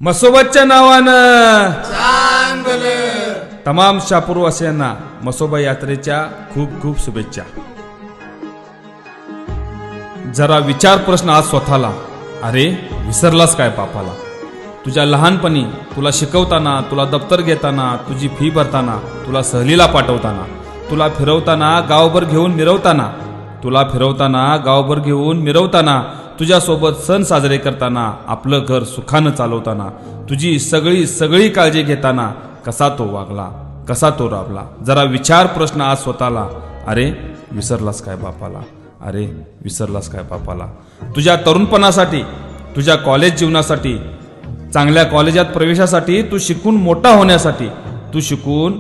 मसोबाच्या नावानं तमाम शापूरवासियांना मसोबा यात्रेच्या खूप खूप शुभेच्छा. जरा विचार प्रश्न आज स्वतःला, अरे विसरलास काय बापाला? तुझ्या लहानपणी तुला शिकवताना, तुला दप्तर घेताना, तुझी फी भरताना, तुला सहलीला पाठवताना, तुला फिरवताना गावभर घेऊन मिरवताना, तुला फिरवताना गावभर घेऊन मिरवताना, तुझ्यासोबत सण साजरे करताना, आपलं घर सुखानं चालवताना, तुझी सगळी काळजी घेताना कसा तो वागला, कसा तो राबला? जरा विचार प्रश्न आज स्वतःला, अरे विसरलास काय बापाला? अरे विसरलास काय बापाला? तुझ्या तरुणपणासाठी, तुझ्या कॉलेज जीवनासाठी, चांगल्या कॉलेजात प्रवेशासाठी, तू शिकून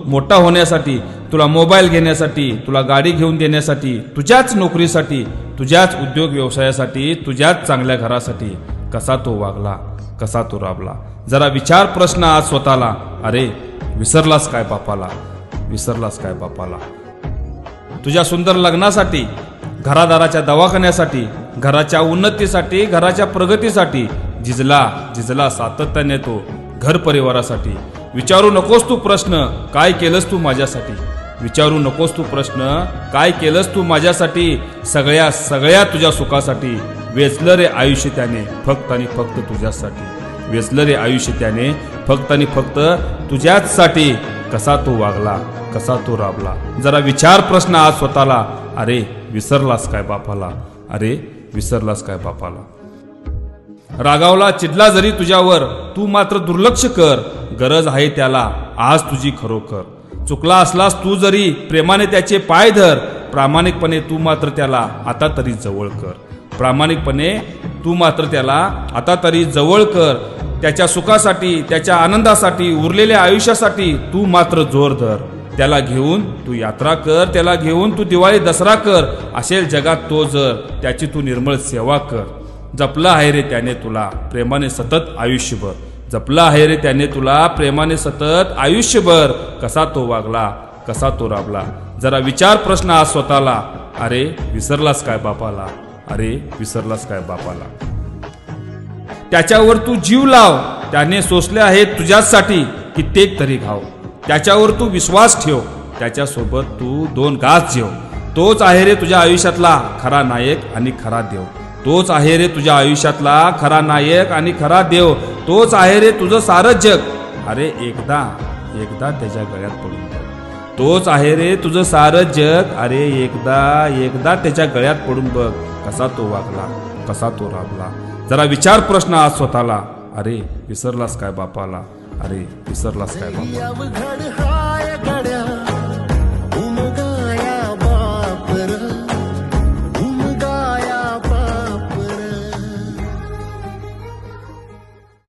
मोठा होण्यासाठी, तुला मोबाईल घेण्यासाठी, तुला गाडी घेऊन देण्यासाठी, तुझ्याच नोकरीसाठी, तुझ्याच उद्योग व्यवसायासाठी, तुझ्याच चांगल्या घरासाठी कसा तो वागला, कसा तो राबला? जरा विचार प्रश्न आज स्वतःला, अरे विसरलास काय बापाला? विसरलास काय बापाला? तुझ्या सुंदर लग्नासाठी, घरादाराच्या दवाखान्यासाठी, घराच्या उन्नतीसाठी, घराच्या प्रगतीसाठी जिजला सातत्याने तो घर परिवारासाठी. विचारू नकोस तू प्रश्न, काय केलंस तू माझ्यासाठी? विचारू नकोस तू प्रश्न, काय केलंस तू माझ्यासाठी? सगळ्या तुझ्या सुखासाठी वेचलं रे आयुष्य त्याने फक्त आणि फक्त तुझ्यासाठी. वेचलं रे आयुष्य त्याने फक्त आणि फक्त तुझ्याचसाठी. कसा तो वागला, कसा तो राबला? जरा विचार प्रश्न आज स्वतःला, अरे विसरलास काय बापाला? अरे विसरलास काय बापाला? रागावला चिडला जरी तुझ्यावर, तू मात्र दुर्लक्ष कर, गरज आहे त्याला आज तुझी खरोखर. चुकला असलास तू जरी, प्रेमाने त्याचे पाय धर, प्रामाणिकपणे तू मात्र त्याला आता तरी जवळ कर. प्रामाणिकपणे तू मात्र त्याला आता तरी जवळ कर. त्याच्या सुखासाठी, त्याच्या आनंदासाठी, उरलेल्या आयुष्यासाठी तू मात्र जोर धर. त्याला घेऊन तू यात्रा कर, त्याला घेऊन तू दिवाळी दसरा कर. असेल जगात तो जर, त्याची तू निर्मळ सेवा कर. जपला आहे रे त्याने तुला प्रेमाने सतत आयुष्यभर. जपला आहे रे त्याने तुला प्रेमाने सतत आयुष्यभर. कसा तो वागला, कसा तो राबला? जरा विचार प्रश्न आज स्वतःला, अरे विसरलास काय बापाला? अरे विसरलास काय बापाला? त्याच्यावर तू जीव लाव, त्याने सोसले आहे तुझ्यासाठी कित्येक तरी घाव. त्याच्यावर तू विश्वास ठेव, त्याच्यासोबत तू 2 घास जेव. तोच आहे रे तुझ्या आयुष्यातला खरा नायक आणि खरा देव. तोच आहे रे तुझ्या आयुष्यातला खरा नायक आणि खरा देव. तोच आहे रे तुझं सारं जग, अरे एकदा त्याच्या गळ्यात पडून बघ. तोच आहे रे तुझं सारं जग, अरे एकदा त्याच्या गळ्यात पडून बघ. कसा तो वागला, कसा तो राबला? जरा विचार प्रश्न आज स्वतःला, अरे विसरलास काय बापाला? अरे विसरलास काय बापाला?